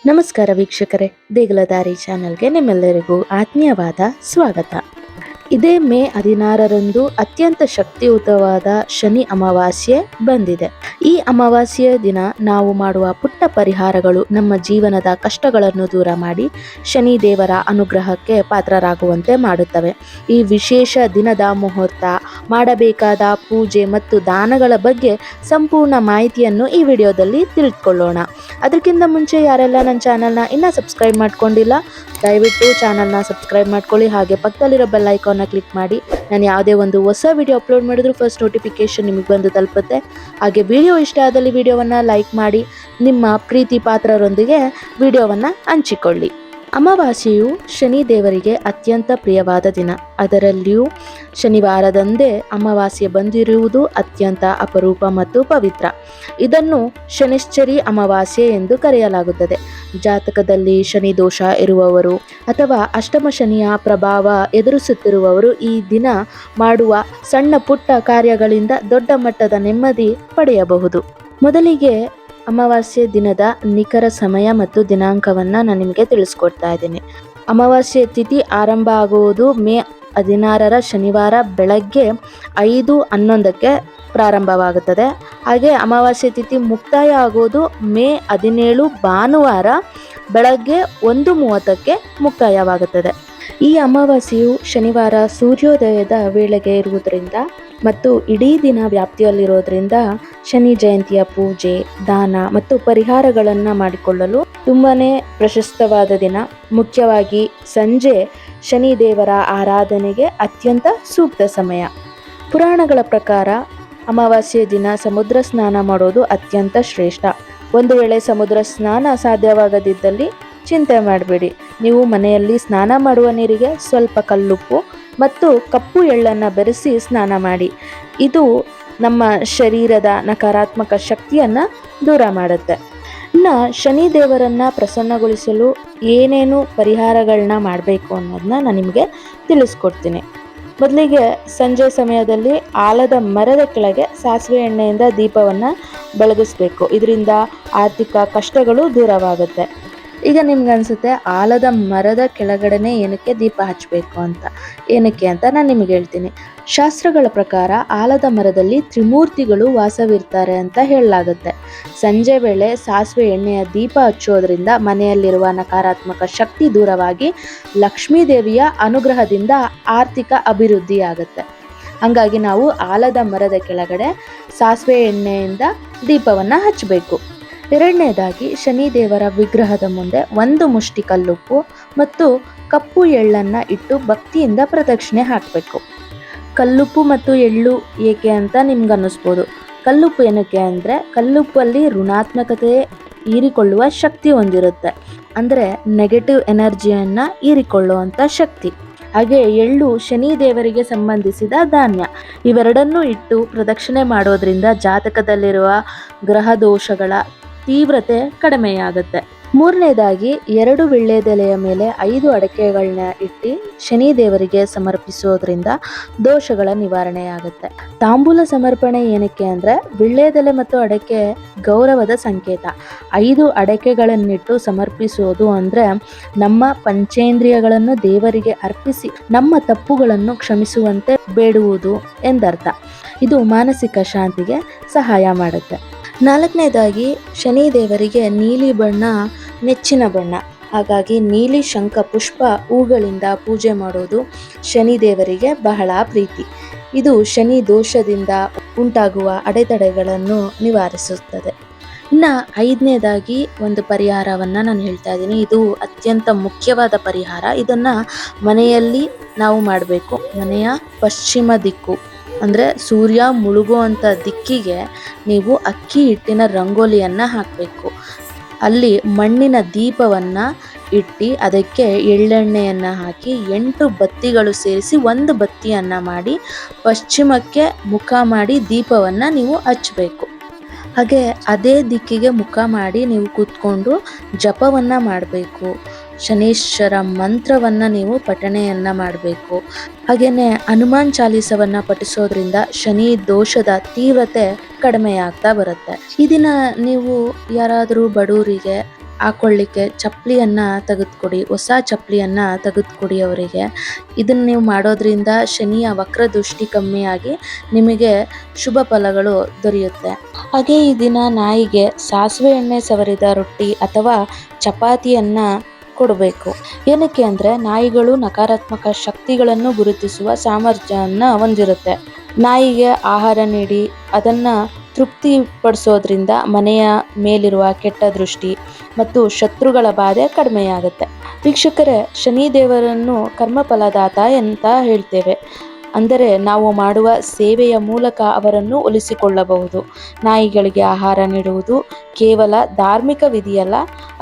ನಮಸ್ಕಾರ ವೀಕ್ಷಕರೇ, ದೇಗುಲದಾರಿ ಚಾನಲ್ಗೆ ನಿಮ್ಮೆಲ್ಲರಿಗೂ ಆತ್ಮೀಯವಾದ ಸ್ವಾಗತ. ಇದೇ ಮೇ 16ರಂದು ಅತ್ಯಂತ ಶಕ್ತಿಯುತವಾದ ಶನಿ ಅಮಾವಾಸ್ಯೆ ಬಂದಿದೆ. ಈ ಅಮಾವಾಸ್ಯೆಯ ದಿನ ನಾವು ಮಾಡುವ ಪುಟ್ಟ ಪರಿಹಾರಗಳು ನಮ್ಮ ಜೀವನದ ಕಷ್ಟಗಳನ್ನು ದೂರ ಮಾಡಿ ಶನಿ ದೇವರ ಅನುಗ್ರಹಕ್ಕೆ ಪಾತ್ರರಾಗುವಂತೆ ಮಾಡುತ್ತವೆ. ಈ ವಿಶೇಷ ದಿನದ ಮುಹೂರ್ತ, ಮಾಡಬೇಕಾದ ಪೂಜೆ ಮತ್ತು ದಾನಗಳ ಬಗ್ಗೆ ಸಂಪೂರ್ಣ ಮಾಹಿತಿಯನ್ನು ಈ ವಿಡಿಯೋದಲ್ಲಿ ತಿಳಿದುಕೊಳ್ಳೋಣ. ಅದಕ್ಕಿಂತ ಮುಂಚೆ ಯಾರೆಲ್ಲ ನನ್ನ ಚಾನಲ್ನ ಇನ್ನೂ ಸಬ್ಸ್ಕ್ರೈಬ್ ಮಾಡ್ಕೊಂಡಿಲ್ಲ, ದಯವಿಟ್ಟು ಚಾನಲ್ನ ಸಬ್ಸ್ಕ್ರೈಬ್ ಮಾಡ್ಕೊಳ್ಳಿ. ಹಾಗೆ ಪಕ್ಕದಲ್ಲಿರೋ ಬೆಲ್ ಐಕಾನ್ನ ಕ್ಲಿಕ್ ಮಾಡಿ. ನಾನು ಯಾವುದೇ ಒಂದು ಹೊಸ ವಿಡಿಯೋ ಅಪ್ಲೋಡ್ ಮಾಡಿದ್ರು ಫಸ್ಟ್ ನೋಟಿಫಿಕೇಶನ್ ನಿಮಗೆ ಬಂದು ತಲುಪುತ್ತೆ. ಹಾಗೆ ವಿಡಿಯೋ ಇಷ್ಟ ಆದಲ್ಲಿ ವಿಡಿಯೋವನ್ನು ಲೈಕ್ ಮಾಡಿ, ನಿಮ್ಮ ಪ್ರೀತಿ ಪಾತ್ರರೊಂದಿಗೆ ವಿಡಿಯೋವನ್ನು ಹಂಚಿಕೊಳ್ಳಿ. ಅಮಾವಾಸ್ಯೆಯು ಶನಿ ದೇವರಿಗೆ ಅತ್ಯಂತ ಪ್ರಿಯವಾದ ದಿನ. ಅದರಲ್ಲಿಯೂ ಶನಿವಾರದಂದೇ ಅಮಾವಾಸ್ಯೆ ಬಂದಿರುವುದು ಅತ್ಯಂತ ಅಪರೂಪ ಮತ್ತು ಪವಿತ್ರ. ಇದನ್ನು ಶನಿಶ್ಚರಿ ಅಮಾವಾಸ್ಯೆ ಎಂದು ಕರೆಯಲಾಗುತ್ತದೆ. ಜಾತಕದಲ್ಲಿ ಶನಿ ದೋಷ ಇರುವವರು ಅಥವಾ ಅಷ್ಟಮ ಶನಿಯ ಪ್ರಭಾವ ಎದುರಿಸುತ್ತಿರುವವರು ಈ ದಿನ ಮಾಡುವ ಸಣ್ಣ ಪುಟ್ಟ ಕಾರ್ಯಗಳಿಂದ ದೊಡ್ಡ ಮಟ್ಟದ ನೆಮ್ಮದಿ ಪಡೆಯಬಹುದು. ಮೊದಲಿಗೆ ಅಮಾವಾಸ್ಯೆ ದಿನದ ನಿಖರ ಸಮಯ ಮತ್ತು ದಿನಾಂಕವನ್ನು ನಾನು ನಿಮಗೆ ತಿಳಿಸ್ಕೊಡ್ತಾ ಇದ್ದೀನಿ. ಅಮಾವಾಸ್ಯೆ ತಿಥಿ ಆರಂಭ ಆಗುವುದು ಮೇ 16ರ ಶನಿವಾರ ಬೆಳಗ್ಗೆ 5:11ಕ್ಕೆ ಪ್ರಾರಂಭವಾಗುತ್ತದೆ. ಹಾಗೆ ಅಮಾವಾಸ್ಯೆ ತಿಥಿ ಮುಕ್ತಾಯ ಆಗೋದು ಮೇ 17 ಭಾನುವಾರ ಬೆಳಗ್ಗೆ 1:30ಕ್ಕೆ ಮುಕ್ತಾಯವಾಗುತ್ತದೆ. ಈ ಅಮಾವಾಸ್ಯೆಯು ಶನಿವಾರ ಸೂರ್ಯೋದಯದ ವೇಳೆಗೆ ಇರುವುದರಿಂದ ಮತ್ತು ಇಡೀ ದಿನ ವ್ಯಾಪ್ತಿಯಲ್ಲಿರೋದ್ರಿಂದ ಶನಿ ಜಯಂತಿಯ ಪೂಜೆ, ದಾನ ಮತ್ತು ಪರಿಹಾರಗಳನ್ನು ಮಾಡಿಕೊಳ್ಳಲು ತುಂಬಾನೇ ಪ್ರಶಸ್ತವಾದ ದಿನ. ಮುಖ್ಯವಾಗಿ ಸಂಜೆ ಶನಿ ದೇವರ ಆರಾಧನೆಗೆ ಅತ್ಯಂತ ಸೂಕ್ತ ಸಮಯ. ಪುರಾಣಗಳ ಪ್ರಕಾರ ಅಮಾವಾಸ್ಯೆ ದಿನ ಸಮುದ್ರ ಸ್ನಾನ ಮಾಡೋದು ಅತ್ಯಂತ ಶ್ರೇಷ್ಠ. ಒಂದು ವೇಳೆ ಸಮುದ್ರ ಸ್ನಾನ ಸಾಧ್ಯವಾಗದಿದ್ದಲ್ಲಿ ಚಿಂತೆ ಮಾಡಬೇಡಿ. ನೀವು ಮನೆಯಲ್ಲಿ ಸ್ನಾನ ಮಾಡುವ ನೀರಿಗೆ ಸ್ವಲ್ಪ ಕಲ್ಲುಪ್ಪು ಮತ್ತು ಕಪ್ಪು ಎಳ್ಳನ್ನು ಬೆರೆಸಿ ಸ್ನಾನ ಮಾಡಿ. ಇದು ನಮ್ಮ ಶರೀರದ ನಕಾರಾತ್ಮಕ ಶಕ್ತಿಯನ್ನು ದೂರ ಮಾಡುತ್ತೆ. ಇನ್ನು ಶನಿ ದೇವರನ್ನು ಪ್ರಸನ್ನಗೊಳಿಸಲು ಏನೇನು ಪರಿಹಾರಗಳನ್ನ ಮಾಡಬೇಕು ಅನ್ನೋದನ್ನ ನಾನು ನಿಮಗೆ ತಿಳಿಸ್ಕೊಡ್ತೀನಿ. ಮೊದಲಿಗೆ ಸಂಜೆ ಸಮಯದಲ್ಲಿ ಆಲದ ಮರದ ಕೆಳಗೆ ಸಾಸಿವೆ ಎಣ್ಣೆಯಿಂದ ದೀಪವನ್ನು ಬೆಳಗಿಸ್ಬೇಕು. ಇದರಿಂದ ಆರ್ಥಿಕ ಕಷ್ಟಗಳು ದೂರವಾಗುತ್ತೆ. ಈಗ ನಿಮ್ಗೆ ಅನಿಸುತ್ತೆ ಆಲದ ಮರದ ಕೆಳಗಡೆನೆ ಏನಕ್ಕೆ ದೀಪ ಹಚ್ಚಬೇಕು ಅಂತ. ಏನಕ್ಕೆ ಅಂತ ನಾನು ನಿಮಗೆ ಹೇಳ್ತೀನಿ. ಶಾಸ್ತ್ರಗಳ ಪ್ರಕಾರ ಆಲದ ಮರದಲ್ಲಿ ತ್ರಿಮೂರ್ತಿಗಳು ವಾಸವಿರ್ತಾರೆ ಅಂತ ಹೇಳಲಾಗುತ್ತೆ. ಸಂಜೆ ವೇಳೆ ಸಾಸಿವೆ ಎಣ್ಣೆಯ ದೀಪ ಹಚ್ಚೋದ್ರಿಂದ ಮನೆಯಲ್ಲಿರುವ ನಕಾರಾತ್ಮಕ ಶಕ್ತಿ ದೂರವಾಗಿ ಲಕ್ಷ್ಮೀ ದೇವಿಯ ಅನುಗ್ರಹದಿಂದ ಆರ್ಥಿಕ ಅಭಿವೃದ್ಧಿ ಆಗುತ್ತೆ. ಹಾಗಾಗಿ ನಾವು ಆಲದ ಮರದ ಕೆಳಗಡೆ ಸಾಸಿವೆ ಎಣ್ಣೆಯಿಂದ ದೀಪವನ್ನು ಹಚ್ಚಬೇಕು. ಎರಡನೇದಾಗಿ ಶನಿ ದೇವರ ವಿಗ್ರಹದ ಮುಂದೆ 1 ಮುಷ್ಟಿ ಕಲ್ಲುಪ್ಪು ಮತ್ತು ಕಪ್ಪು ಎಳ್ಳನ್ನು ಇಟ್ಟು ಭಕ್ತಿಯಿಂದ ಪ್ರದಕ್ಷಿಣೆ ಹಾಕಬೇಕು. ಕಲ್ಲುಪ್ಪು ಮತ್ತು ಎಳ್ಳು ಏಕೆ ಅಂತ ನಿಮ್ಗೆ ಅನ್ನಿಸ್ಬೋದು. ಕಲ್ಲುಪ್ಪು ಏನಕ್ಕೆ ಅಂದರೆ ಕಲ್ಲುಪ್ಪಲ್ಲಿ ಋಣಾತ್ಮಕತೆ ಹೀರಿಕೊಳ್ಳುವ ಶಕ್ತಿ ಹೊಂದಿರುತ್ತೆ. ಅಂದರೆ ನೆಗೆಟಿವ್ ಎನರ್ಜಿಯನ್ನು ಹೀರಿಕೊಳ್ಳುವಂಥ ಶಕ್ತಿ. ಹಾಗೆ ಎಳ್ಳು ಶನಿ ದೇವರಿಗೆ ಸಂಬಂಧಿಸಿದ ಧಾನ್ಯ. ಇವೆರಡನ್ನೂ ಇಟ್ಟು ಪ್ರದಕ್ಷಿಣೆ ಮಾಡೋದ್ರಿಂದ ಜಾತಕದಲ್ಲಿರುವ ಗ್ರಹ ದೋಷಗಳ ತೀವ್ರತೆ ಕಡಿಮೆಯಾಗುತ್ತೆ. ಮೂರನೇದಾಗಿ 2 ವೀಳ್ಯದೆಲೆಯ ಮೇಲೆ 5 ಅಡಕೆಗಳನ್ನ ಇಟ್ಟು ಶನಿ ದೇವರಿಗೆ ಸಮರ್ಪಿಸೋದ್ರಿಂದ ದೋಷಗಳ ನಿವಾರಣೆಯಾಗುತ್ತೆ. ತಾಂಬೂಲ ಸಮರ್ಪಣೆ ಏನಕ್ಕೆ ಅಂದರೆ ವೀಳ್ಯದೆಲೆ ಮತ್ತು ಅಡಕೆ ಗೌರವದ ಸಂಕೇತ. 5 ಅಡಕೆಗಳನ್ನಿಟ್ಟು ಸಮರ್ಪಿಸೋದು ಅಂದರೆ ನಮ್ಮ ಪಂಚೇಂದ್ರಿಯಗಳನ್ನು ದೇವರಿಗೆ ಅರ್ಪಿಸಿ ನಮ್ಮ ತಪ್ಪುಗಳನ್ನು ಕ್ಷಮಿಸುವಂತೆ ಬೇಡುವುದು ಎಂದರ್ಥ. ಇದು ಮಾನಸಿಕ ಶಾಂತಿಗೆ ಸಹಾಯ ಮಾಡುತ್ತೆ. 4ನೇದಾಗಿ ಶನಿ ದೇವರಿಗೆ ನೀಲಿ ಬಣ್ಣ ನೆಚ್ಚಿನ ಬಣ್ಣ. ಹಾಗಾಗಿ ನೀಲಿ ಶಂಖ ಪುಷ್ಪ ಹೂಗಳಿಂದ ಪೂಜೆ ಮಾಡೋದು ಶನಿ ದೇವರಿಗೆ ಬಹಳ ಪ್ರೀತಿ. ಇದು ಶನಿ ದೋಷದಿಂದ ಉಂಟಾಗುವ ಅಡೆತಡೆಗಳನ್ನು ನಿವಾರಿಸುತ್ತದೆ. ಇನ್ನು 5ನೇದಾಗಿ ಒಂದು ಪರಿಹಾರವನ್ನು ನಾನು ಹೇಳ್ತಾ ಇದ್ದೀನಿ. ಇದು ಅತ್ಯಂತ ಮುಖ್ಯವಾದ ಪರಿಹಾರ. ಇದನ್ನು ಮನೆಯಲ್ಲಿ ನಾವು ಮಾಡಬೇಕು. ಮನೆಯ ಪಶ್ಚಿಮ ದಿಕ್ಕು ಅಂದರೆ ಸೂರ್ಯ ಮುಳುಗುವಂಥ ದಿಕ್ಕಿಗೆ ನೀವು ಅಕ್ಕಿ ಹಿಟ್ಟಿನ ರಂಗೋಲಿಯನ್ನು ಹಾಕಬೇಕು. ಅಲ್ಲಿ ಮಣ್ಣಿನ ದೀಪವನ್ನು ಇಟ್ಟು ಅದಕ್ಕೆ ಎಳ್ಳೆಣ್ಣೆಯನ್ನು ಹಾಕಿ 8 ಬತ್ತಿಗಳು ಸೇರಿಸಿ 1 ಬತ್ತಿಯನ್ನು ಮಾಡಿ ಪಶ್ಚಿಮಕ್ಕೆ ಮುಖ ಮಾಡಿ ದೀಪವನ್ನು ನೀವು ಹಚ್ಚಬೇಕು. ಹಾಗೆ ಅದೇ ದಿಕ್ಕಿಗೆ ಮುಖ ಮಾಡಿ ನೀವು ಕೂತ್ಕೊಂಡು ಜಪವನ್ನು ಮಾಡಬೇಕು. ಶನೀಶ್ವರ ಮಂತ್ರವನ್ನು ನೀವು ಪಠಣೆಯನ್ನು ಮಾಡಬೇಕು. ಹಾಗೆಯೇ ಹನುಮಾನ್ ಚಾಲೀಸವನ್ನು ಪಠಿಸೋದ್ರಿಂದ ಶನಿ ದೋಷದ ತೀವ್ರತೆ ಕಡಿಮೆಯಾಗ್ತಾ ಬರುತ್ತೆ. ಈ ದಿನ ನೀವು ಯಾರಾದರೂ ಬಡವರಿಗೆ ಹಾಕೊಳ್ಳಿಕ್ಕೆ ಚಪ್ಪಲಿಯನ್ನ ತೆಗೆದುಕೊಡಿ, ಹೊಸ ಚಪ್ಪಲಿಯನ್ನ ತೆಗೆದುಕೊಡಿ ಅವರಿಗೆ. ಇದನ್ನ ನೀವು ಮಾಡೋದ್ರಿಂದ ಶನಿಯ ವಕ್ರದೃಷ್ಟಿ ಕಮ್ಮಿಯಾಗಿ ನಿಮಗೆ ಶುಭ ಫಲಗಳು ದೊರೆಯುತ್ತೆ. ಹಾಗೆ ಈ ದಿನ ನಾಯಿಗೆ ಸಾಸಿವೆ ಎಣ್ಣೆ ಸವರಿದ ರೊಟ್ಟಿ ಅಥವಾ ಚಪಾತಿಯನ್ನ ಕೊಡಬೇಕು. ಏನಕ್ಕೆ ಅಂದರೆ ನಾಯಿಗಳು ನಕಾರಾತ್ಮಕ ಶಕ್ತಿಗಳನ್ನು ಗುರುತಿಸುವ ಸಾಮರ್ಥ್ಯವನ್ನು ಹೊಂದಿರುತ್ತೆ. ನಾಯಿಗೆ ಆಹಾರ ನೀಡಿ ಅದನ್ನು ತೃಪ್ತಿಪಡಿಸೋದ್ರಿಂದ ಮನೆಯ ಮೇಲಿರುವ ಕೆಟ್ಟ ದೃಷ್ಟಿ ಮತ್ತು ಶತ್ರುಗಳ ಬಾಧೆ ಕಡಿಮೆಯಾಗುತ್ತೆ. ವೀಕ್ಷಕರೇ, ಶನಿದೇವರನ್ನು ಕರ್ಮಫಲದಾತ ಅಂತ ಹೇಳ್ತೇವೆ. ಅಂದರೆ ನಾವು ಮಾಡುವ ಸೇವೆಯ ಮೂಲಕ ಅವರನ್ನು ಒಲಿಸಿಕೊಳ್ಳಬಹುದು. ನಾಯಿಗಳಿಗೆ ಆಹಾರ ನೀಡುವುದು ಕೇವಲ ಧಾರ್ಮಿಕ ವಿಧಿಯಲ್ಲ,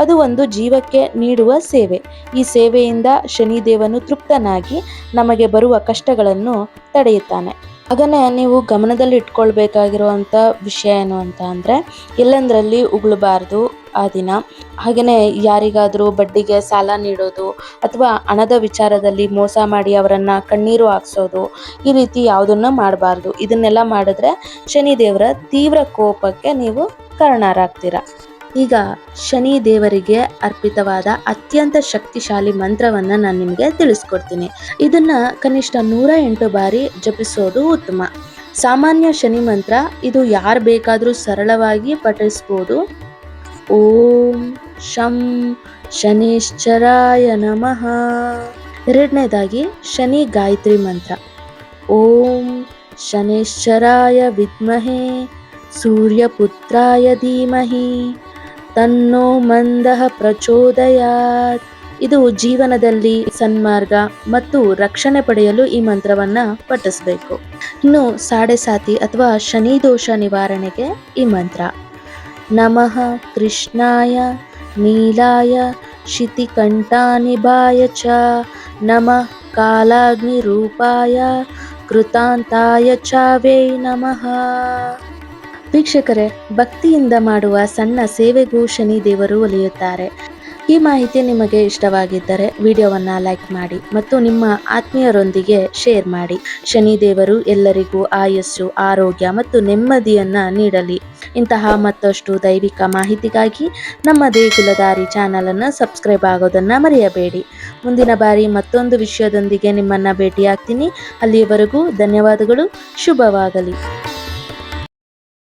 ಅದು ಒಂದು ಜೀವಕ್ಕೆ ನೀಡುವ ಸೇವೆ. ಈ ಸೇವೆಯಿಂದ ಶನಿದೇವನು ತೃಪ್ತನಾಗಿ ನಮಗೆ ಬರುವ ಕಷ್ಟಗಳನ್ನು ತಡೆಯುತ್ತಾನೆ. ಹಾಗನೇ ನೀವು ಗಮನದಲ್ಲಿ ಇಟ್ಕೊಳ್ಬೇಕಾಗಿರುವಂಥ ವಿಷಯ ಏನು ಅಂತ ಅಂದರೆ, ಎಲ್ಲಂದರಲ್ಲಿ ಉಗುಳಬಾರ್ದು ಆ ದಿನ. ಹಾಗೆಯೇ ಯಾರಿಗಾದರೂ ಬಡ್ಡಿಗೆ ಸಾಲ ನೀಡೋದು ಅಥವಾ ಹಣದ ವಿಚಾರದಲ್ಲಿ ಮೋಸ ಮಾಡಿ ಅವರನ್ನು ಕಣ್ಣೀರು ಹಾಕ್ಸೋದು, ಈ ರೀತಿ ಯಾವುದನ್ನು ಮಾಡಬಾರ್ದು. ಇದನ್ನೆಲ್ಲ ಮಾಡಿದ್ರೆ ಶನಿದೇವರ ತೀವ್ರ ಕೋಪಕ್ಕೆ ನೀವು ಕಾರಣರಾಗ್ತೀರ. ಈಗ ಶನಿ ದೇವರಿಗೆ ಅರ್ಪಿತವಾದ ಅತ್ಯಂತ ಶಕ್ತಿಶಾಲಿ ಮಂತ್ರವನ್ನು ನಾನು ನಿಮಗೆ ತಿಳಿಸ್ಕೊಡ್ತೀನಿ. ಇದನ್ನು ಕನಿಷ್ಠ 108 ಬಾರಿ ಜಪಿಸೋದು ಉತ್ತಮ. ಸಾಮಾನ್ಯ ಶನಿ ಮಂತ್ರ ಇದು ಯಾರು ಬೇಕಾದರೂ ಸರಳವಾಗಿ ಪಠಿಸ್ಬೋದು. ಓಂ ಶಂ ಶನೇಶ್ಚರಾಯ ನಮಃ. ಎರಡನೇದಾಗಿ ಶನಿ ಗಾಯತ್ರಿ ಮಂತ್ರ. ಓಂ ಶನೇಶ್ಚರಾಯ ವಿದ್ಮಹೇ ಸೂರ್ಯಪುತ್ರಾಯ ಧೀಮಹಿ ತನ್ನೋ ಮಂದಃ ಪ್ರಚೋದಯಾತ್. ಇದು ಜೀವನದಲ್ಲಿ ಸನ್ಮಾರ್ಗ ಮತ್ತು ರಕ್ಷಣೆ ಪಡೆಯಲು ಈ ಮಂತ್ರವನ್ನು ಪಠಿಸಬೇಕು. ಇನ್ನು ಸಾಡೆ ಸಾತಿ ಅಥವಾ ಶನಿ ದೋಷ ನಿವಾರಣೆಗೆ ಈ ಮಂತ್ರ. ನಮಃ ಕೃಷ್ಣಾಯ ನೀಲಾಯ ಶಿತಿಕಂಠಾನಿಭಾಯ ಚ ನಮಃ ಕಾಲಾಗ್ನಿ ರೂಪಾಯ ಕೃತಾಂತಾಯ ಚ ವೇ ನಮಃ. ವೀಕ್ಷಕರೇ, ಭಕ್ತಿಯಿಂದ ಮಾಡುವ ಸಣ್ಣ ಸೇವೆಗೂ ಶನಿ ದೇವರು ಒಲಿಯುತ್ತಾರೆ. ಈ ಮಾಹಿತಿ ನಿಮಗೆ ಇಷ್ಟವಾಗಿದ್ದರೆ ವಿಡಿಯೋವನ್ನು ಲೈಕ್ ಮಾಡಿ ಮತ್ತು ನಿಮ್ಮ ಆತ್ಮೀಯರೊಂದಿಗೆ ಶೇರ್ ಮಾಡಿ. ಶನಿ ದೇವರು ಎಲ್ಲರಿಗೂ ಆಯಸ್ಸು, ಆರೋಗ್ಯ ಮತ್ತು ನೆಮ್ಮದಿಯನ್ನು ನೀಡಲಿ. ಇಂತಹ ಮತ್ತಷ್ಟು ದೈವಿಕ ಮಾಹಿತಿಗಾಗಿ ನಮ್ಮ ದೇಗುಲದಾರಿ ಚಾನಲನ್ನು ಸಬ್ಸ್ಕ್ರೈಬ್ ಆಗೋದನ್ನು ಮರೆಯಬೇಡಿ. ಮುಂದಿನ ಬಾರಿ ಮತ್ತೊಂದು ವಿಷಯದೊಂದಿಗೆ ನಿಮ್ಮನ್ನು ಭೇಟಿಯಾಗ್ತೀನಿ. ಅಲ್ಲಿಯವರೆಗೂ ಧನ್ಯವಾದಗಳು. ಶುಭವಾಗಲಿ.